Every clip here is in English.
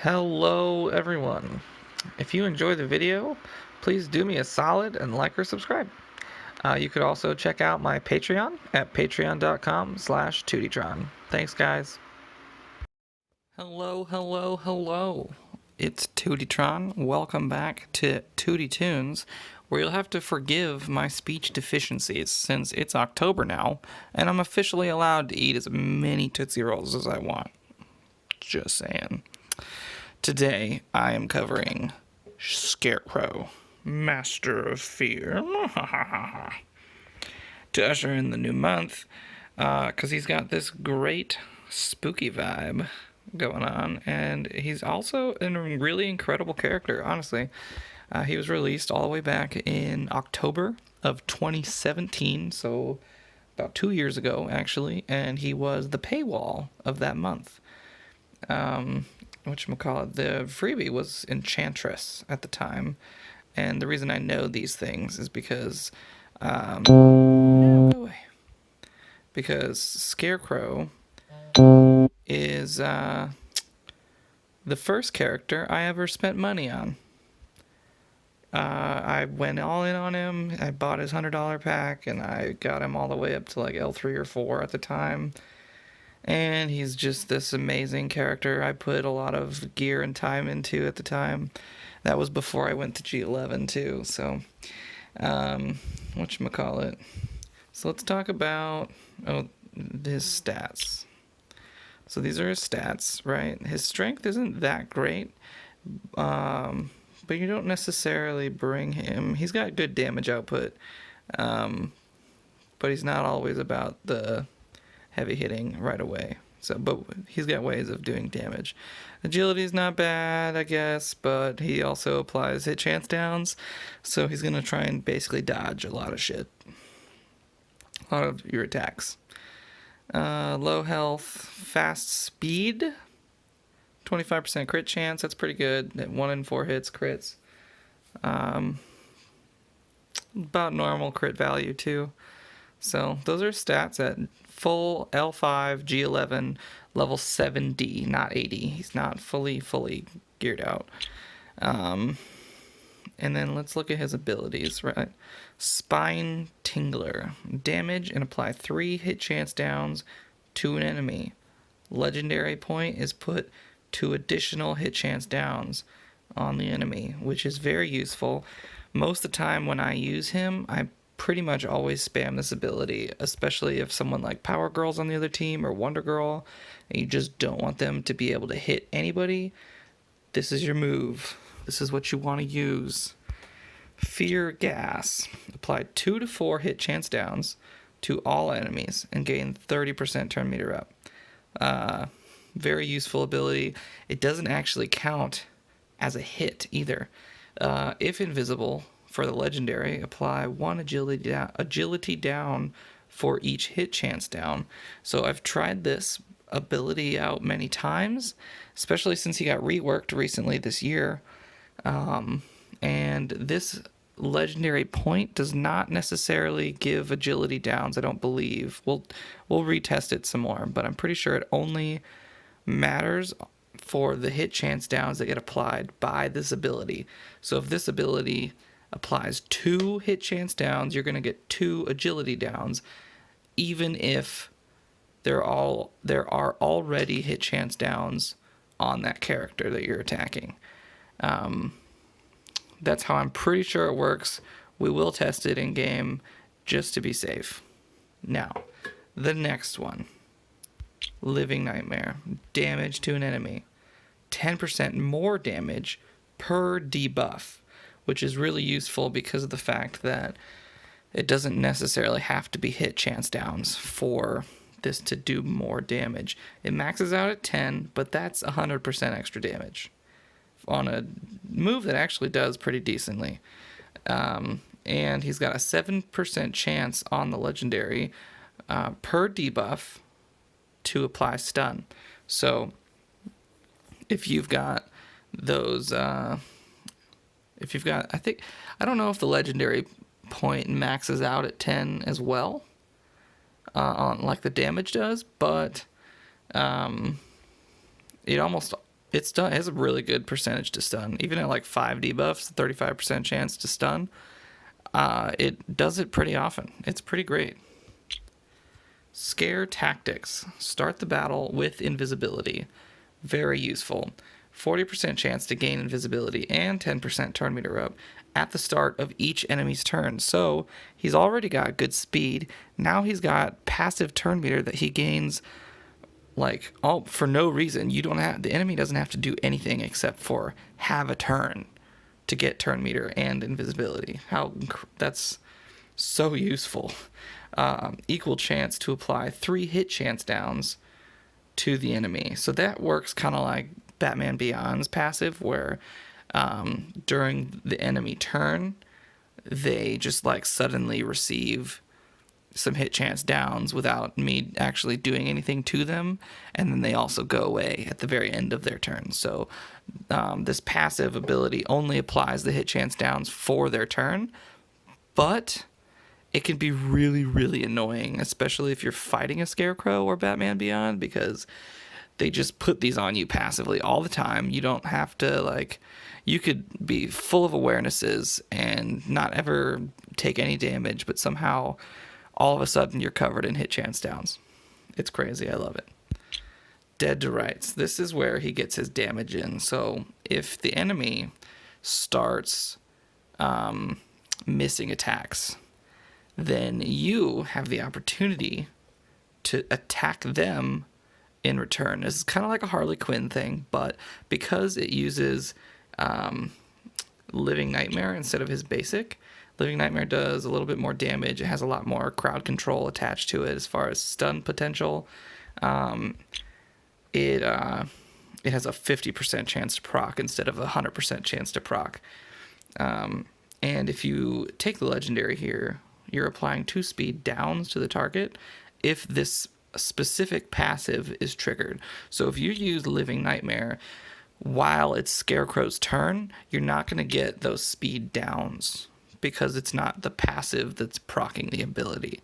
Hello everyone. If you enjoy the video, please do me a solid and like or subscribe. You could also check out my Patreon at patreon.com/TewtyTron. Thanks guys. Hello. It's TewtyTron. Welcome back to Tewty Toons, where you'll have to forgive my speech deficiencies since it's October now, and I'm officially allowed to eat as many Tootsie Rolls as I want. Just saying. Today, I am covering Scarecrow, Master of Fear, to usher in the new month, because he's got this great spooky vibe going on, and he's also a really incredible character, honestly. He was released all the way back in October of 2017, so about 2 years ago, actually, and he was the paywall of that month. Whatchamacallit, the freebie was Enchantress at the time, and the reason I know these things is because, no, go away. Because Scarecrow is, the first character I ever spent money on. I went all in on him, I bought his $100 pack, and I got him all the way up to like L3 or 4 at the time. And he's just this amazing character I put a lot of gear and time into at the time. That was before I went to G11 too, so whatchamacallit. So let's talk about his stats. So these are his stats, right? His strength isn't that great, but you don't necessarily bring him. He's got good damage output, but he's not always about the heavy hitting right away. So, but he's got ways of doing damage. Agility is not bad, I guess, but he also applies hit chance downs, so he's gonna try and basically dodge a lot of shit, a lot of your attacks. Low health, fast speed, 25% crit chance. That's pretty good. 1 in 4 hits crits. About normal crit value too. So those are stats at full L5, G11, level 7D, not 80. He's not fully geared out. And then let's look at his abilities, right? Spine Tingler. Damage and apply 3 hit chance downs to an enemy. Legendary point is put 2 additional hit chance downs on the enemy, which is very useful. Most of the time when I use him, I pretty much always spam this ability, especially if someone like Power Girl's on the other team or Wonder Girl, and you just don't want them to be able to hit anybody. This is your move. This is what you want to use. Fear Gas. Apply 2 to 4 hit chance downs to all enemies and gain 30% turn meter up. Very useful ability. It doesn't actually count as a hit either. If invisible, for the legendary, apply 1 agility down for each hit chance down. So I've tried this ability out many times, especially since he got reworked recently this year. And this legendary point does not necessarily give agility downs, I don't believe. We'll retest it some more, but I'm pretty sure it only matters for the hit chance downs that get applied by this ability. So if this ability applies 2 hit chance downs, you're going to get 2 agility downs, even if there are already hit chance downs on that character that you're attacking. That's how I'm pretty sure it works. We will test it in game just to be safe. Now, the next one. Living Nightmare. Damage to an enemy. 10% more damage per debuff, which is really useful because of the fact that it doesn't necessarily have to be hit chance downs for this to do more damage. It maxes out at 10, but that's 100% extra damage on a move that actually does pretty decently. And he's got a 7% chance on the legendary per debuff to apply stun. So if you've got those, I don't know if the legendary point maxes out at 10 as well, on like the damage does, but it almost It's done. It has a really good percentage to stun. Even at like 5 debuffs, 35% chance to stun. It does it pretty often. It's pretty great. Scare tactics. Start the battle with invisibility. Very useful. 40% chance to gain invisibility and 10% turn meter up at the start of each enemy's turn. So he's already got good speed. Now he's got passive turn meter that he gains like all for no reason. The enemy doesn't have to do anything except for have a turn to get turn meter and invisibility. That's so useful. Equal chance to apply 3 hit chance downs to the enemy. So that works kind of like Batman Beyond's passive, where during the enemy turn, they just like suddenly receive some hit chance downs without me actually doing anything to them, and then they also go away at the very end of their turn. So this passive ability only applies the hit chance downs for their turn, but it can be really, really annoying, especially if you're fighting a Scarecrow or Batman Beyond, because they just put these on you passively all the time. You don't have to, you could be full of awarenesses and not ever take any damage, but somehow all of a sudden you're covered in hit chance downs. It's crazy. I love it. Dead to rights. This is where he gets his damage in. So if the enemy starts missing attacks, then you have the opportunity to attack them in return. This is kind of like a Harley Quinn thing, but because it uses Living Nightmare instead of his basic, Living Nightmare does a little bit more damage. It has a lot more crowd control attached to it as far as stun potential. It has a 50% chance to proc instead of a 100% chance to proc. And if you take the legendary here, you're applying 2 speed downs to the target if this specific passive is triggered. So if you use Living Nightmare while it's Scarecrow's turn, you're not going to get those speed downs because it's not the passive that's proccing the ability.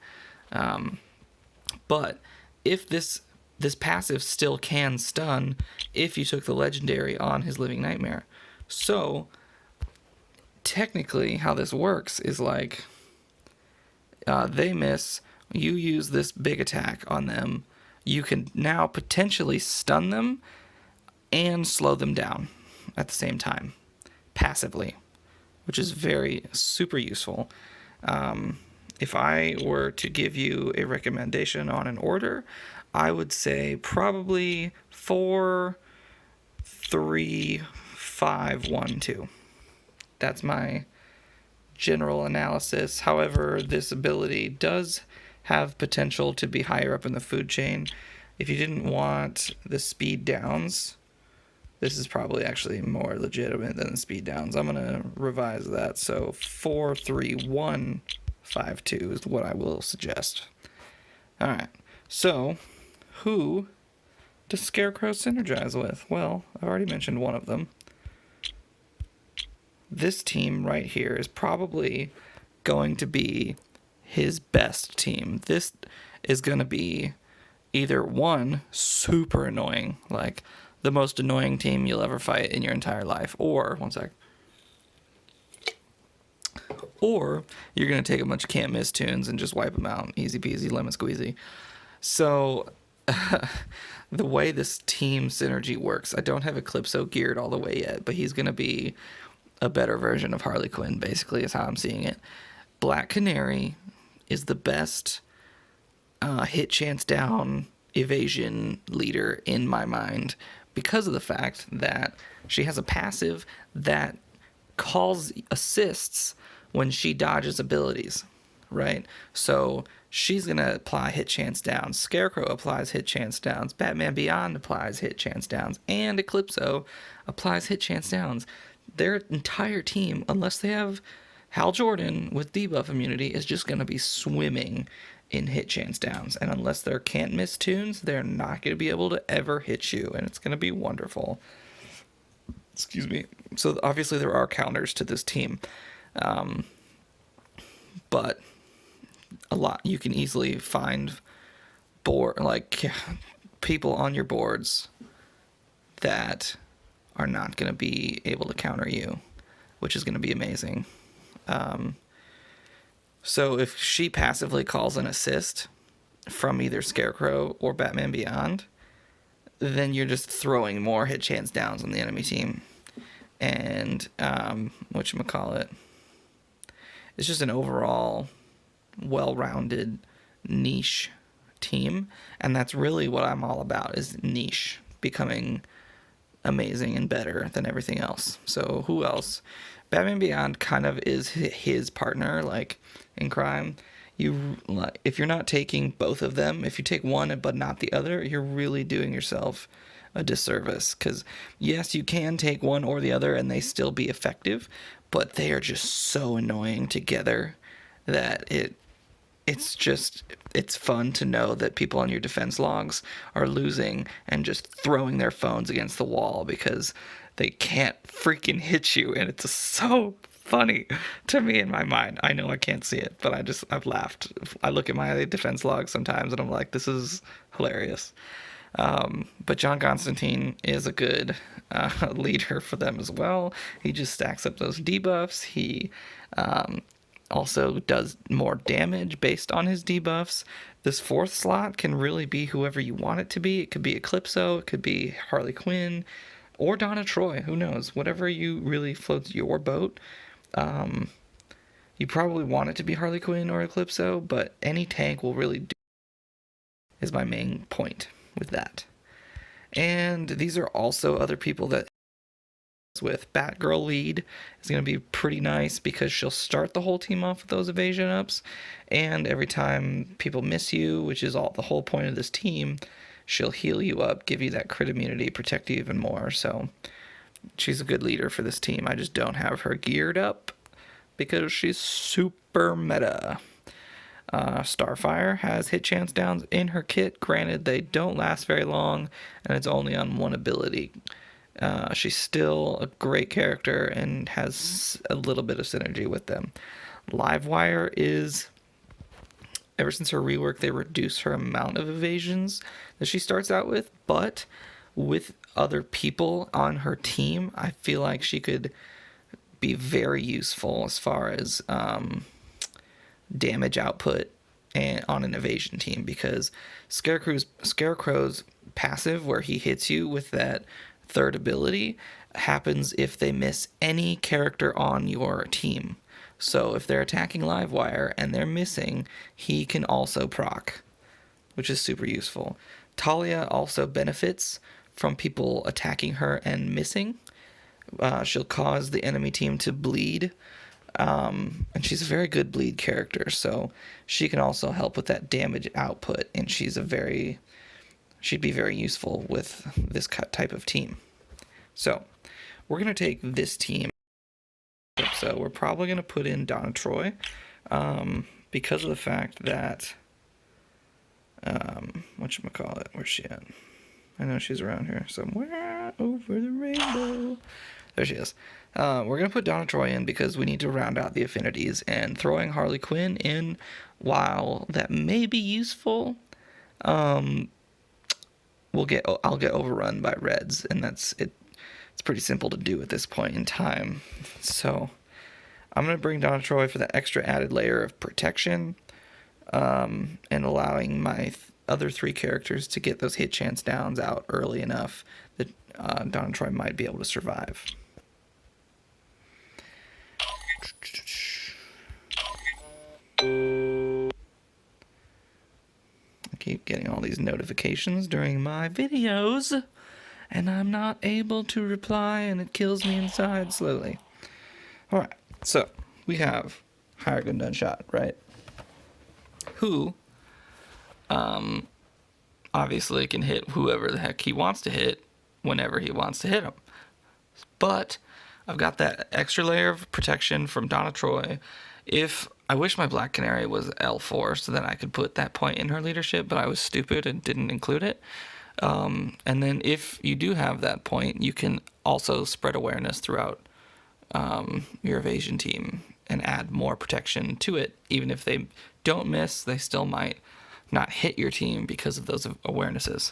But if this passive still can stun if you took the legendary on his Living Nightmare. So technically how this works is like they miss, you use this big attack on them, you can now potentially stun them and slow them down at the same time, passively, which is super useful. If I were to give you a recommendation on an order, I would say probably 4, 3, 5, 1, 2. That's my general analysis. However, this ability does have potential to be higher up in the food chain. If you didn't want the speed downs, this is probably actually more legitimate than the speed downs. I'm going to revise that. So 4, 3, 1, 5, 2 is what I will suggest. All right. So who does Scarecrow synergize with? Well, I've already mentioned one of them. This team right here is probably going to be his best team. This is going to be either one, super annoying, like the most annoying team you'll ever fight in your entire life, or, one sec, or you're going to take a bunch of can't miss Toons and just wipe them out. Easy peasy, lemon squeezy. So the way this team synergy works, I don't have Eclipso geared all the way yet, but he's going to be a better version of Harley Quinn, basically, is how I'm seeing it. Black Canary is the best hit chance down evasion leader in my mind because of the fact that she has a passive that calls assists when she dodges abilities, right? So she's going to apply hit chance downs. Scarecrow applies hit chance downs. Batman Beyond applies hit chance downs. And Eclipso applies hit chance downs. Their entire team, unless they have Hal Jordan with debuff immunity, is just going to be swimming in hit chance downs. And unless they're can't miss Toons, they're not going to be able to ever hit you. And it's going to be wonderful. Excuse me. So obviously there are counters to this team. But a lot, you can easily find people on your boards that are not going to be able to counter you, which is going to be amazing. So if she passively calls an assist from either Scarecrow or Batman Beyond, then you're just throwing more hit chance downs on the enemy team. And whatchamacallit, it's just an overall well-rounded niche team, and that's really what I'm all about, is niche, becoming amazing and better than everything else. So who else? Batman Beyond kind of is his partner, like, in crime. If you're not taking both of them, if you take one but not the other, you're really doing yourself a disservice. Because yes, you can take one or the other and they still be effective, but they are just so annoying together that it's fun to know that people on your defense logs are losing and just throwing their phones against the wall because they can't freaking hit you, and it's so funny to me in my mind. I know I can't see it, but I've laughed. I look at my defense log sometimes and I'm like, this is hilarious. But John Constantine is a good leader for them as well. He just stacks up those debuffs. He also does more damage based on his debuffs. This fourth slot can really be whoever you want it to be. It could be Eclipso, it could be Harley Quinn, or Donna Troy. Who knows? Whatever you really floats your boat. You probably want it to be Harley Quinn or Eclipso, but any tank will really do, is my main point with that. And these are also other people that with Batgirl lead is going to be pretty nice because she'll start the whole team off with those evasion ups, and every time people miss you, which is the whole point of this team, she'll heal you up, give you that crit immunity, protect you even more. So she's a good leader for this team. I just don't have her geared up because she's super meta. Starfire has hit chance downs in her kit. Granted, they don't last very long, and it's only on one ability. She's still a great character and has a little bit of synergy with them. Livewire is, ever since her rework, they reduce her amount of evasions that she starts out with, but with other people on her team, I feel like she could be very useful as far as damage output and on an evasion team, because Scarecrow's passive, where he hits you with that third ability, happens if they miss any character on your team. So if they're attacking Livewire and they're missing, he can also proc, which is super useful. Talia also benefits from people attacking her and missing. She'll cause the enemy team to bleed, and she's a very good bleed character, so she can also help with that damage output, and she'd be very useful with this type of team. So we're going to take this team. So we're probably going to put in Donna Troy, because of the fact that, whatchamacallit, where's she at? I know she's around here somewhere over the rainbow. There she is. We're going to put Donna Troy in because we need to round out the affinities, and throwing Harley Quinn in, while that may be useful, I'll get overrun by reds, and that's it. It's pretty simple to do at this point in time. So I'm going to bring Donna Troy for that extra added layer of protection, and allowing my other three characters to get those hit chance downs out early enough that Donna Troy might be able to survive. I keep getting all these notifications during my videos, and I'm not able to reply, and it kills me inside slowly. Alright, so we have Higher Gun Deadshot, right? Who, obviously can hit whoever the heck he wants to hit, whenever he wants to hit him. But I've got that extra layer of protection from Donna Troy. I wish my Black Canary was L4, so that I could put that point in her leadership, but I was stupid and didn't include it. And then if you do have that point, you can also spread awareness throughout your evasion team and add more protection to it. Even if they don't miss, they still might not hit your team because of those awarenesses.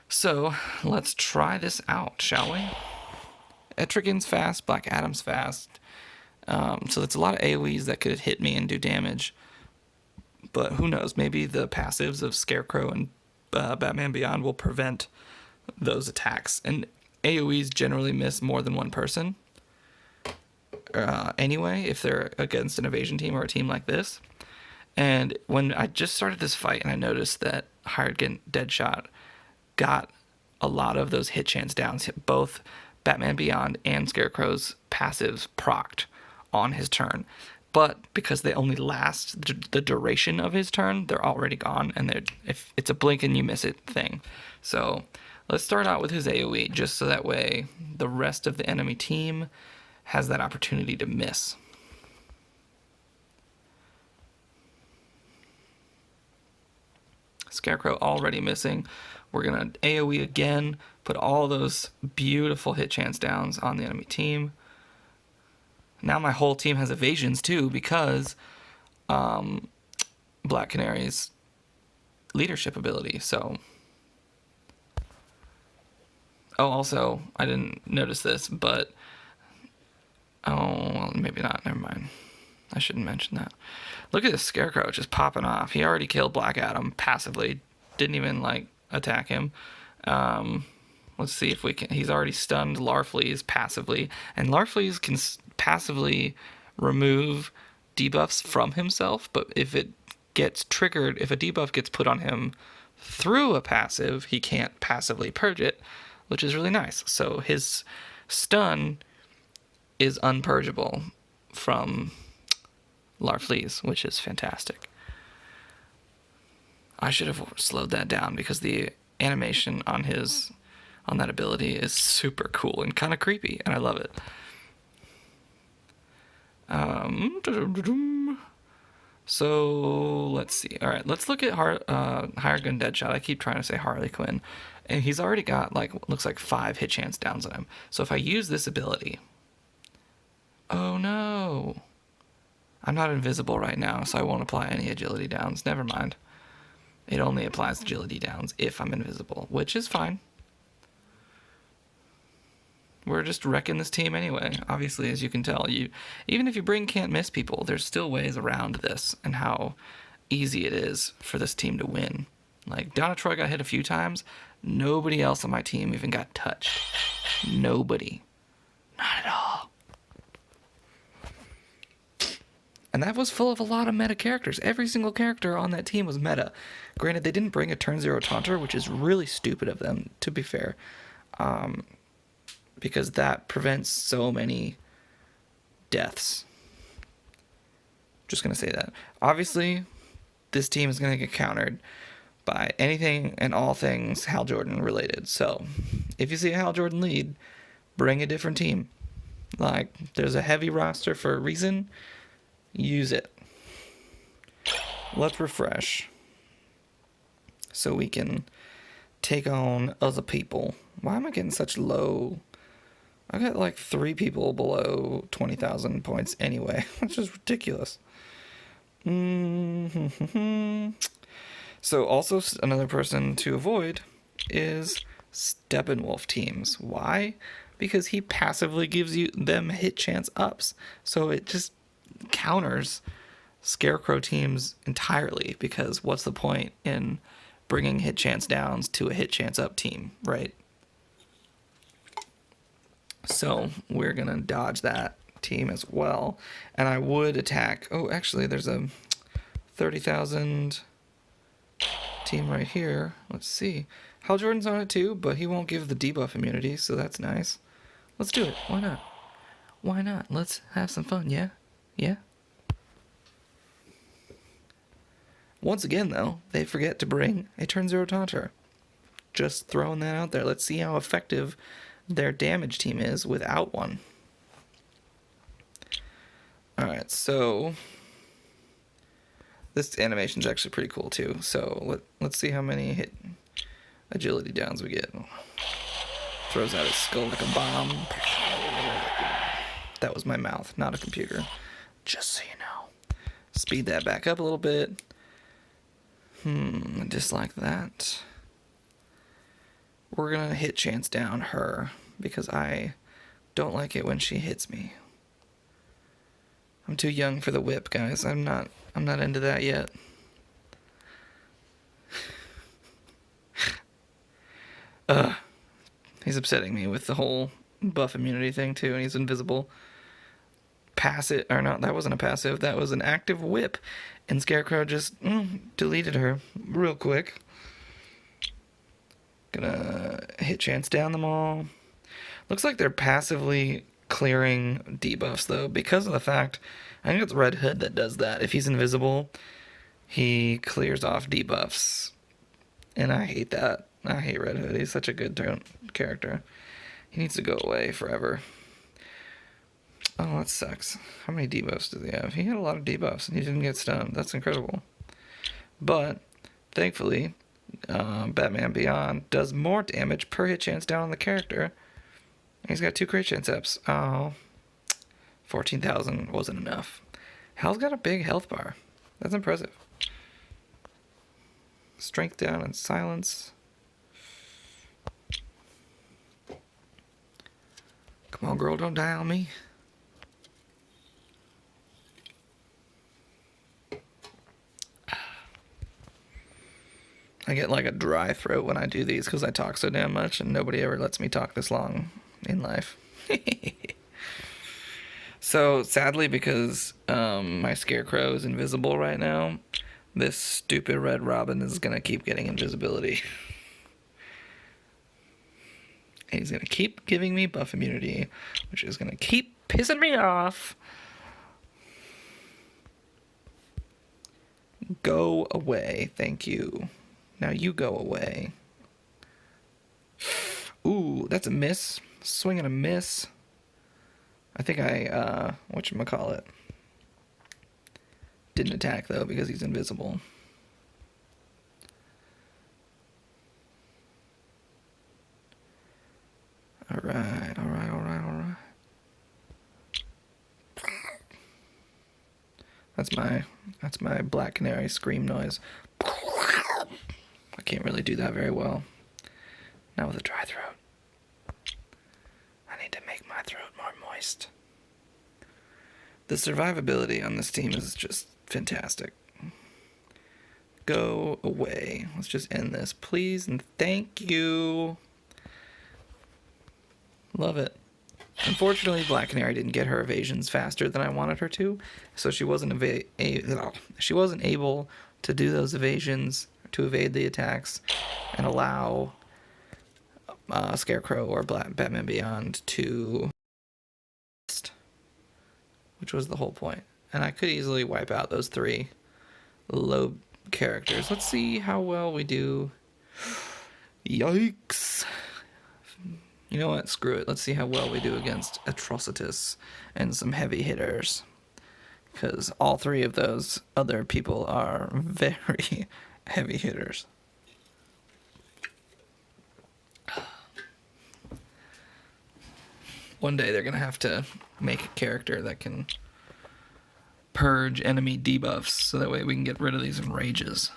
So let's try this out, shall we? Etrigan's fast, Black Adam's fast. So it's a lot of AoEs that could hit me and do damage. But who knows? Maybe the passives of Scarecrow and Batman Beyond will prevent those attacks. And AoEs generally miss more than one person. Anyway, if they're against an evasion team or a team like this. And when I just started this fight and I noticed that Hired Deadshot got a lot of those hit chance downs, both Batman Beyond and Scarecrow's passives procced on his turn. But because they only last the duration of his turn, they're already gone, and if it's a blink and you miss it thing. So let's start out with his AoE, just so that way the rest of the enemy team has that opportunity to miss. Scarecrow already missing. We're going to AoE again, put all those beautiful hit chance downs on the enemy team. Now my whole team has evasions too, because Black Canary's leadership ability. So, oh, also, I didn't notice this, but well, maybe not. Never mind. I shouldn't mention that. Look at this Scarecrow just popping off. He already killed Black Adam passively. Didn't even, attack him. Let's see if we can... He's already stunned Larfleeze passively. And Larfleeze can passively remove debuffs from himself, but if it gets triggered, if a debuff gets put on him through a passive, he can't passively purge it, which is really nice. So his stun is unpurgeable from Larfleeze, which is fantastic. I should have slowed that down because the animation on that ability is super cool and kind of creepy, and I love it. So let's see. All right, let's look at Higher Gun Deadshot. I keep trying to say Harley Quinn, and he's already got looks like 5 hit chance downs on him. So if I use this ability, oh no, I'm not invisible right now, so I won't apply any agility downs. Never mind. It only applies agility downs if I'm invisible, which is fine. We're just wrecking this team anyway. Obviously, as you can tell, even if you bring can't miss people, there's still ways around this and how easy it is for this team to win. Donna Troy got hit a few times. Nobody else on my team even got touched. Nobody. Not at all. And that was full of a lot of meta characters. Every single character on that team was meta. Granted, they didn't bring a turn 0 taunter, which is really stupid of them, to be fair. Because that prevents so many deaths. Just going to say that. Obviously, this team is going to get countered by anything and all things Hal Jordan related. So, if you see a Hal Jordan lead, bring a different team. There's a heavy roster for a reason. Use it. Let's refresh so we can take on other people. Why am I getting such low? I got 3 people below 20,000 points anyway, which is ridiculous. So also another person to avoid is Steppenwolf teams. Why? Because he passively gives them hit chance ups. So it just counters Scarecrow teams entirely, because what's the point in bringing hit chance downs to a hit chance up team, right? So we're going to dodge that team as well. And I would attack... Oh, actually, there's a 30,000 team right here. Let's see. Hal Jordan's on it too, but he won't give the debuff immunity, so that's nice. Let's do it. Why not? Why not? Let's have some fun, yeah? Yeah? Once again, though, they forget to bring a turn 0 taunter. Just throwing that out there. Let's see how effective their damage team is without one. Alright, so this animation's actually pretty cool too. So let's see how many hit agility downs we get. Throws out his skull like a bomb. That was my mouth, not a computer. Just so you know. Speed that back up a little bit. Just like that. We're gonna hit chance down her because I Don't like it when she hits me. I'm too young for the whip, guys. I'm not into that yet. He's upsetting me with the whole buff immunity thing too, and he's invisible. Passive, or not, that wasn't a passive, that was an active whip. And Scarecrow just deleted her real quick. Gonna hit chance down them all. Looks like they're passively clearing debuffs though, because of the fact, I think it's Red Hood that does that. If he's invisible, he clears off debuffs. And I hate that. I hate Red Hood. He's such a good character. He needs to go away forever. Oh, that sucks. How many debuffs does he have? He had a lot of debuffs and he didn't get stunned. That's incredible. But, thankfully, Batman Beyond does more damage per hit chance down on the character. He's got 2 crit chance ups. Oh, 14,000 wasn't enough. Hal's got a big health bar. That's impressive. Strength down and silence. Come on, girl, don't die on me. I get like a dry throat when I do these because I talk so damn much and nobody ever lets me talk this long in life. So sadly, because my Scarecrow is invisible right now, this stupid Red Robin is gonna keep getting invisibility. And he's gonna keep giving me buff immunity, which is gonna keep pissing me off. Go away, thank you. Now you go away. Ooh, that's a miss. Swing and a miss. I think I, whatchamacallit. Didn't attack, though, because he's invisible. Alright, alright, alright, alright. That's my Black Canary scream noise. I can't really do that very well. Not with a dry throat. I need to make my throat more moist. The survivability on this team is just fantastic. Go away. Let's just end this, please, and thank you. Love it. Unfortunately, Black Canary didn't get her evasions faster than I wanted her to, so she wasn't able to do those evasions, to evade the attacks, and allow Scarecrow or Batman Beyond to, which was the whole point. And I could easily wipe out those 3 low characters. Let's see how well we do. Yikes. You know what? Screw it. Let's see how well we do against Atrocitus and some heavy hitters. Because all 3 of those other people are very heavy hitters. One day they're going to have to make a character that can purge enemy debuffs so that way we can get rid of these enrages.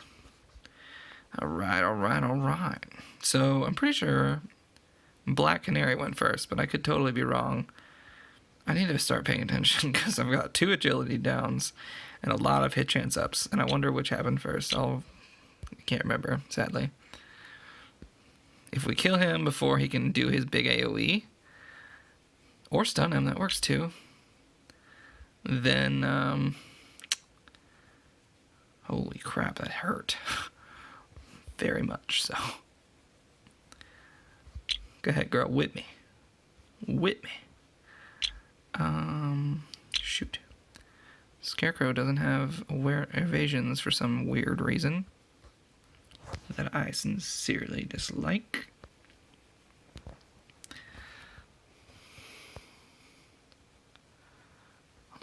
Alright, alright, alright. So I'm pretty sure Black Canary went first, but I could totally be wrong. I need to start paying attention because I've got 2 agility downs and a lot of hit chance ups, and I wonder which happened first. I can't remember, sadly. If we kill him before he can do his big AoE, or stun him, that works too, then, holy crap, that hurt. Very much so. Go ahead, girl, whip me. Whip me. Shoot. Scarecrow doesn't have evasions for some weird reason that I sincerely dislike.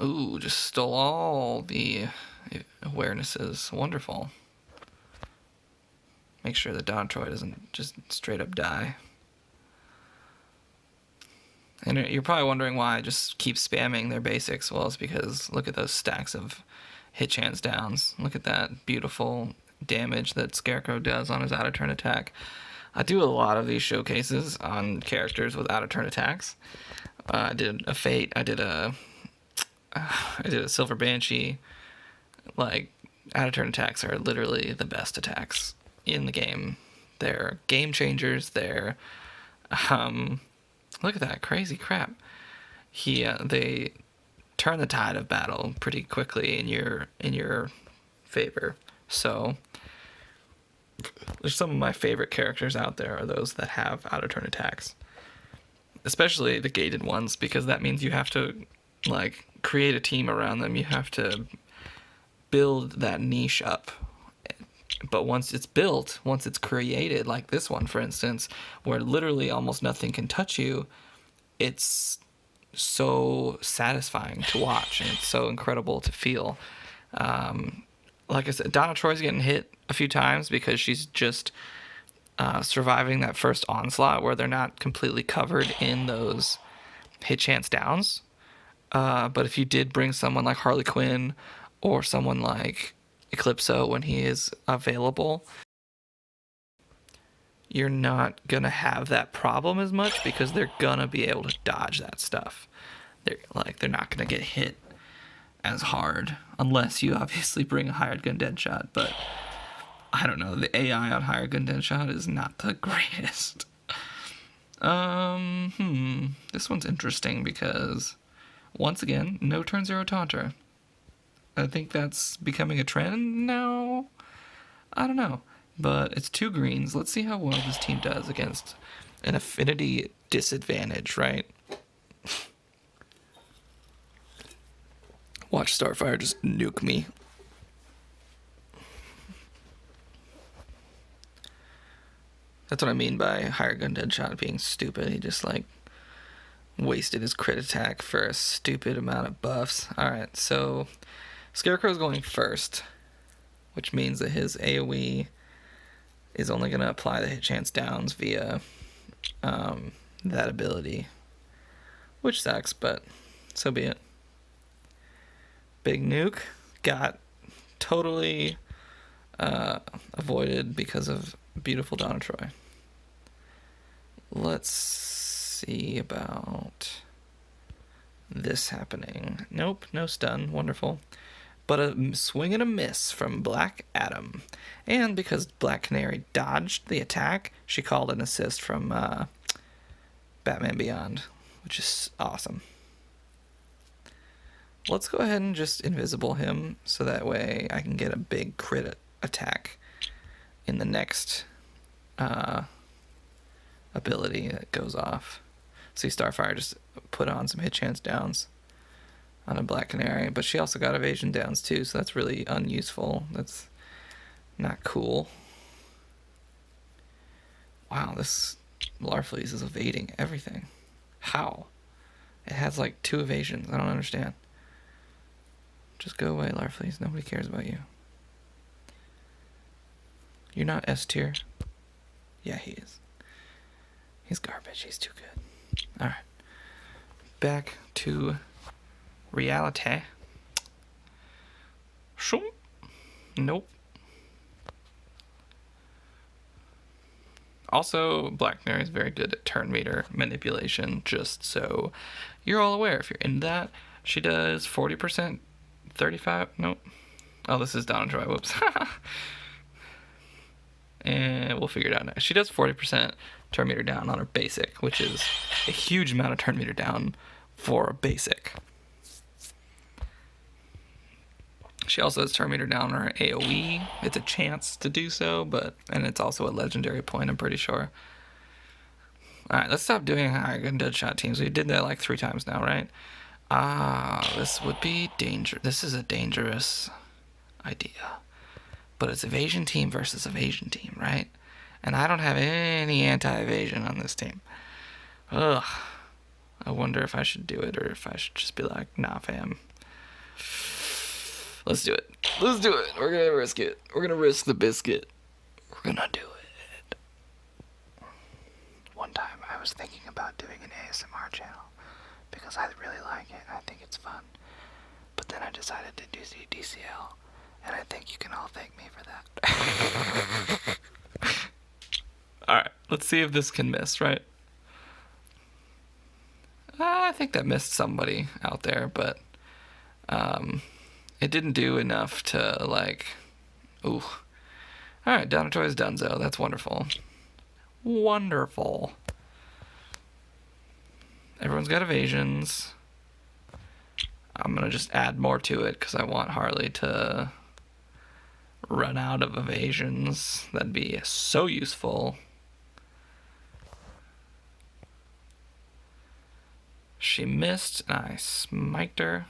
Ooh, just stole all the awarenesses. Wonderful. Make sure the Dontroy doesn't just straight up die. And you're probably wondering why I just keep spamming their basics. Well, it's because look at those stacks of hit chance downs. Look at that beautiful damage that Scarecrow does on his out of turn attack. I do a lot of these showcases on characters with out of turn attacks, I did a Fate. I did a Silver Banshee. Like, out of turn attacks are literally the best attacks in the game. They're game changers. They're, look at that crazy crap. They turn the tide of battle pretty quickly in your favor. So there's some of my favorite characters out there are those that have out of turn attacks, especially the gated ones, because that means you have to like create a team around them. You have to build that niche up. But once it's built, once it's created, like this one for instance, where literally almost nothing can touch you, it's so satisfying to watch, and it's so incredible to feel. Like I said, Donna Troy's getting hit a few times because she's just surviving that first onslaught where they're not completely covered in those hit chance downs. But if you did bring someone like Harley Quinn or someone like Eclipso when he is available, you're not gonna have that problem as much because they're gonna be able to dodge that stuff. They're not gonna get hit as hard unless you obviously bring a hired gun Deadshot. But I don't know, the AI on hired gun Deadshot is not the greatest. This one's interesting because once again, no turn zero taunter. I think that's becoming a trend now. I don't know. But it's 2 greens. Let's see how well this team does against an affinity disadvantage, right? Watch Starfire just nuke me. That's what I mean by higher gun Deadshot being stupid. He just like wasted his crit attack for a stupid amount of buffs. Alright, so Scarecrow's going first, which means that his AoE is only going to apply the hit chance downs via that ability, which sucks, but so be it. Big nuke got totally avoided because of beautiful Donna Troy. Let's see about this happening. Nope, no stun. Wonderful. But a swing and a miss from Black Adam. And because Black Canary dodged the attack, she called an assist from Batman Beyond, which is awesome. Let's go ahead and just invisible him so that way I can get a big crit attack in the next ability that goes off. See, Starfire just put on some hit chance downs on a Black Canary, but she also got evasion downs too, so that's really unuseful. That's not cool. Wow, this Larfleeze is evading everything. How? It has like 2 evasions. I don't understand. Just go away, Larfleeze. Nobody cares about you. You're not S tier. Yeah, he is. He's garbage. He's too good. Alright. Back to reality. Shoom. Nope. Also, Black Canary is very good at turn meter manipulation, just so you're all aware. If you're into that, she does 40%, 35, nope. Oh, this is Donna Troy, whoops. And we'll figure it out next. She does 40% turn meter down on her basic, which is a huge amount of turn meter down for a basic. She also has turn meter down on her AoE. It's a chance to do so, and it's also a legendary point, I'm pretty sure. Alright, let's stop doing higher gun Deadshot teams. We did that like 3 times now, right? This would be dangerous. This is a dangerous idea. But it's evasion team versus evasion team, right? And I don't have any anti-evasion on this team. Ugh. I wonder if I should do it or if I should just be like, nah, fam. Let's do it. Let's do it. We're gonna risk it. We're gonna risk the biscuit. We're gonna do it. One time I was thinking about doing an ASMR channel because I really like it and I think it's fun. But then I decided to do DCL, and I think you can all thank me for that. Alright, let's see if this can miss, right? I think that missed somebody out there, but it didn't do enough to, like... Ooh. Alright, Donatoy's Dunzo. That's wonderful. Wonderful. Everyone's got evasions. I'm going to just add more to it because I want Harley to run out of evasions. That'd be so useful. She missed, and I smiked her.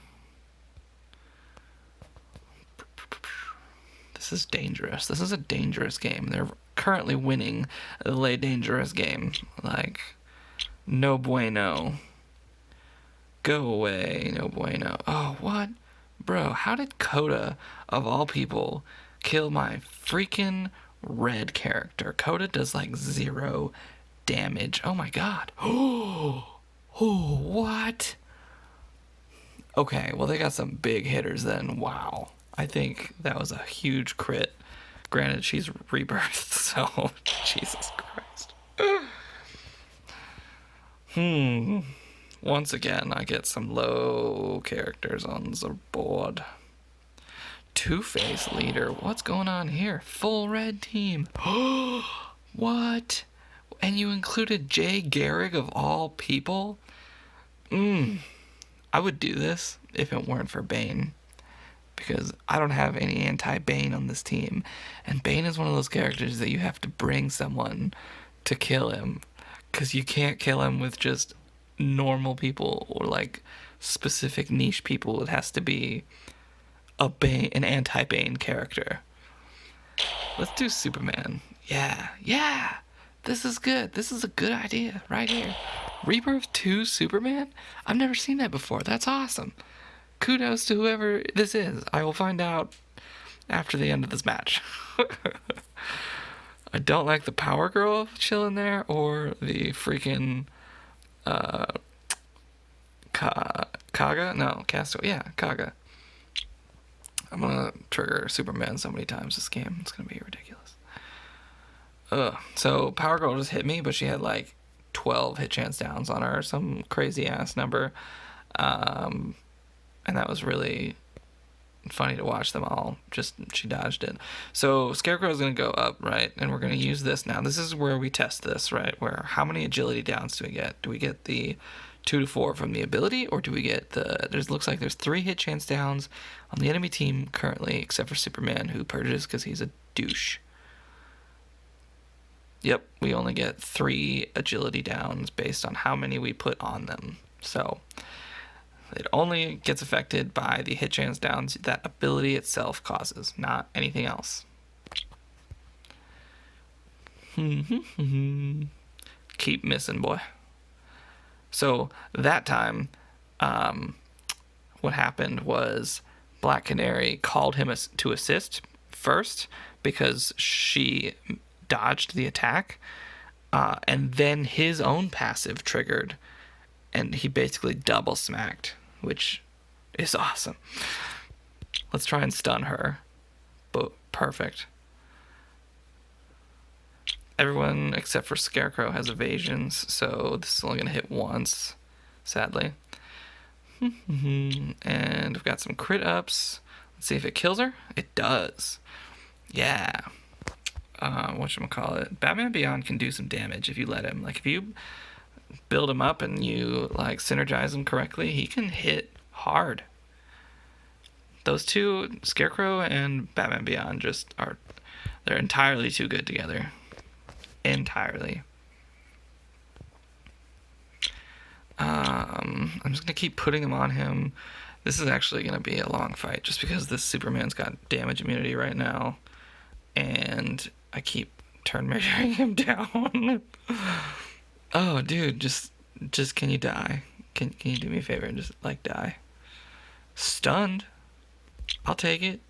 This is dangerous. This is a dangerous game. They're currently winning the late dangerous game. Like, no bueno. Go away, no bueno. Oh, what? Bro, how did Coda, of all people, kill my freaking red character? Coda does like 0 damage. Oh my god. Oh, what? Okay, well they got some big hitters then. Wow. I think that was a huge crit. Granted, she's rebirthed, so Jesus Christ. Once again, I get some low characters on the board. Two-Face leader. What's going on here? Full red team. What? And you included Jay Garrick of all people? I would do this if it weren't for Bane. Because I don't have any anti-Bane on this team. And Bane is one of those characters that you have to bring someone to kill him. Because you can't kill him with just normal people or like specific niche people. It has to be an anti-Bane character. Let's do Superman. Yeah. This is good. This is a good idea right here. Rebirth 2 Superman? I've never seen that before. That's awesome. Kudos to whoever this is. I will find out after the end of this match. I don't like the Power Girl chilling there or the freaking Kaga? No, Castaway. Yeah, Kaga. I'm gonna trigger Superman so many times this game. It's gonna be ridiculous. So Power Girl just hit me, but she had like 12 hit chance downs on her, some crazy ass number. And that was really funny to watch them all. She dodged it. So Scarecrow is going to go up, right? And we're going to use this now. This is where we test this, right? Where how many agility downs do we get? Do we get the 2 to 4 from the ability, or do we get looks like there's 3 hit chance downs on the enemy team currently, except for Superman, who purges because he's a douche. Yep, we only get 3 agility downs based on how many we put on them. So it only gets affected by the hit chance downs that ability itself causes, not anything else. Keep missing, boy. So that time, what happened was Black Canary called him to assist first because she dodged the attack, and then his own passive triggered, and he basically double smacked, which is awesome. Let's try and stun her. But perfect. Everyone except for Scarecrow has evasions, so this is only going to hit once, sadly. And we've got some crit ups. Let's see if it kills her. It does. Yeah. Whatchamacallit? Batman Beyond can do some damage if you let him. Like, if you build him up and you, like, synergize him correctly, he can hit hard. Those two, Scarecrow and Batman Beyond, they're entirely too good together. Entirely. I'm just going to keep putting them on him. This is actually going to be a long fight, just because this Superman's got damage immunity right now. And I keep turn measuring him down. Oh, dude, just can you die? Can you do me a favor and just, like, die? Stunned. I'll take it.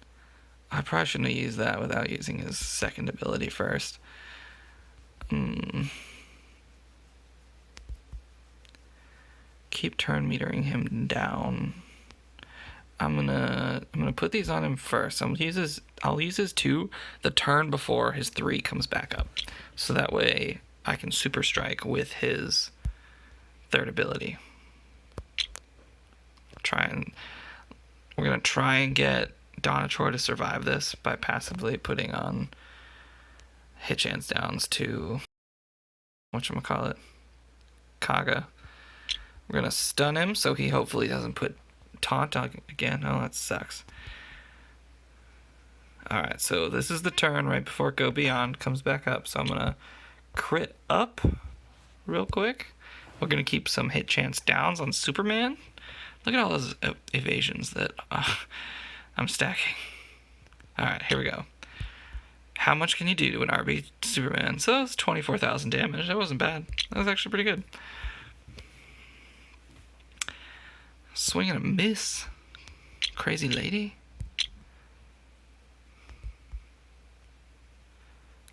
I probably shouldn't have used that without using his second ability first. Keep turn metering him down. I'm gonna put these on him first. I'll use his 2 the turn before his 3 comes back up, so that way I can super strike with his third ability. We're gonna try and get Donna Troy to survive this by passively putting on hit chance downs to whatchamacallit, Kaga. We're gonna stun him so he hopefully doesn't put taunt on again. Oh, that sucks. Alright, so this is the turn right before Go Beyond comes back up, so I'm gonna crit up real quick. We're gonna keep some hit chance downs on Superman. Look at all those evasions that I'm stacking. Alright, here we go. How much can you do to an RB Superman? So it's 24,000 damage. That wasn't bad. That was actually pretty good. Swing and a miss. Crazy lady.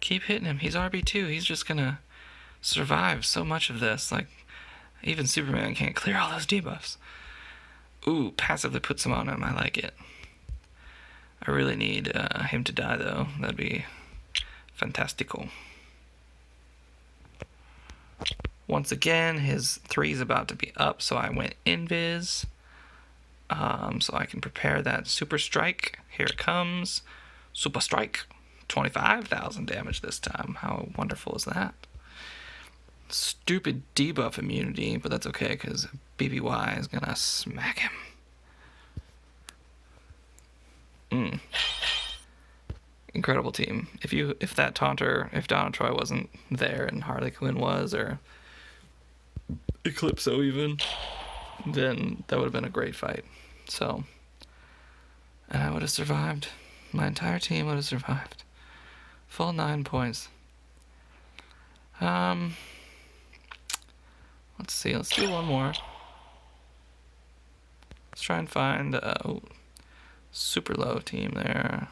Keep hitting him. He's RB2. He's just gonna survive so much of this. Like, even Superman can't clear all those debuffs. Ooh, passively put some on him. I like it. I really need him to die, though. That'd be fantastical. Once again, his 3's about to be up, so I went invis. So I can prepare that Super Strike. Here it comes. Super Strike. 25,000 damage this time. How wonderful is that? Stupid debuff immunity, but that's okay because BBY is gonna smack him. Incredible team. If that taunter, if Donna Troy wasn't there and Harley Quinn was, or Eclipso even, then that would have been a great fight. So, and I would have survived. My entire team would have survived. Full 9 points. Let's see. Let's do one more. Let's try and find super low team there.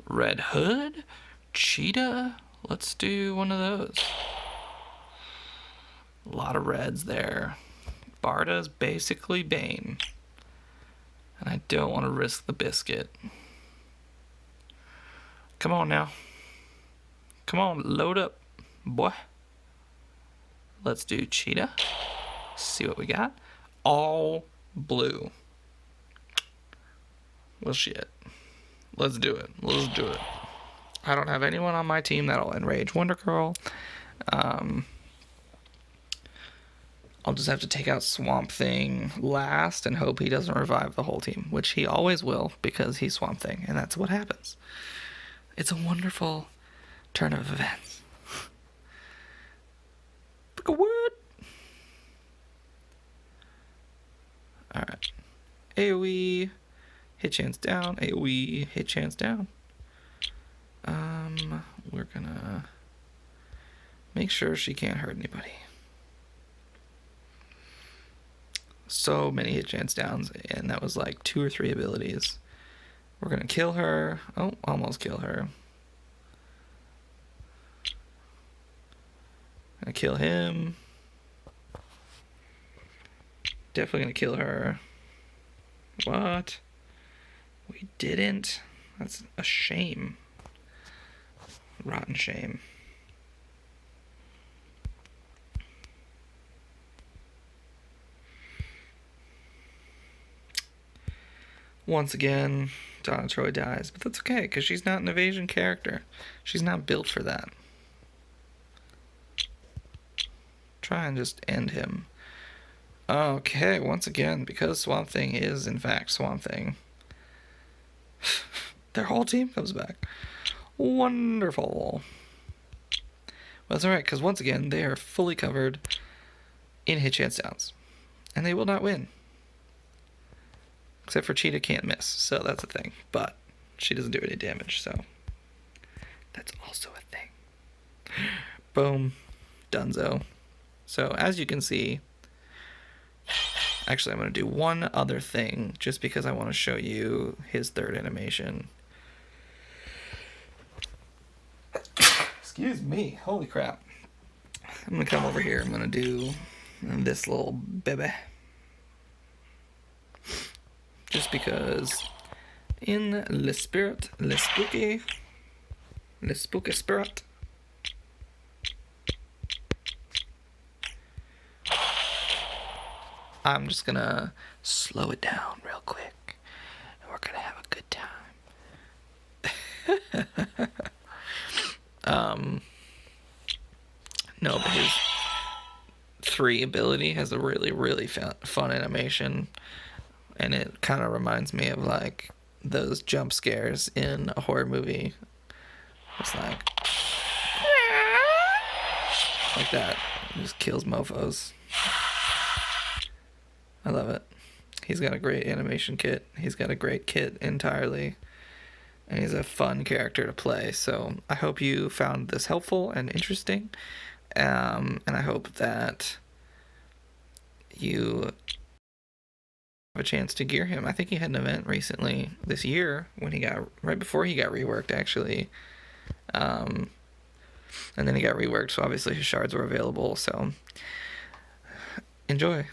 Red Hood, Cheetah. Let's do one of those. A lot of reds there. Barda's basically Bane. And I don't want to risk the biscuit. Come on now. Come on, load up, boy. Let's do Cheetah. See what we got. All blue. Well, shit. Let's do it. Let's do it. I don't have anyone on my team that'll enrage Wonder Girl. I'll just have to take out Swamp Thing last and hope he doesn't revive the whole team, which he always will because he's Swamp Thing, and that's what happens. It's a wonderful turn of events. What? Alright. AoE, hit chance down, AoE, hit chance down. We're gonna make sure she can't hurt anybody. So many hit chance downs, and that was like 2 or 3 abilities. We're gonna kill her. Oh, almost kill her. Gonna kill him. Definitely gonna kill her. What? We didn't? That's a shame. Rotten shame. Once again, Donna Troy dies, but that's okay, because she's not an evasion character. She's not built for that. Try and just end him. Okay, once again, because Swamp Thing is, in fact, Swamp Thing, their whole team comes back. Wonderful. Well, that's alright, because once again, they are fully covered in hit chance downs. And they will not win. Except for Cheetah can't miss, so that's a thing. But she doesn't do any damage, so that's also a thing. Boom. Dunzo. So as you can see, actually I'm going to do one other thing just because I want to show you his third animation. Excuse me. Holy crap. I'm going to come over here. I'm going to do this little baby. Just because in le spooky spirit, I'm just gonna slow it down real quick, and we're gonna have a good time. No, but his 3 ability has a really, really fun animation, and it kind of reminds me of like those jump scares in a horror movie. It's like that. It just kills mofos. I love it. He's got a great animation kit. He's got a great kit entirely. And he's a fun character to play. So I hope you found this helpful and interesting. And I hope that you have a chance to gear him. I think he had an event recently this year when he got, right before he got reworked, actually. And then he got reworked, so obviously his shards were available. So enjoy.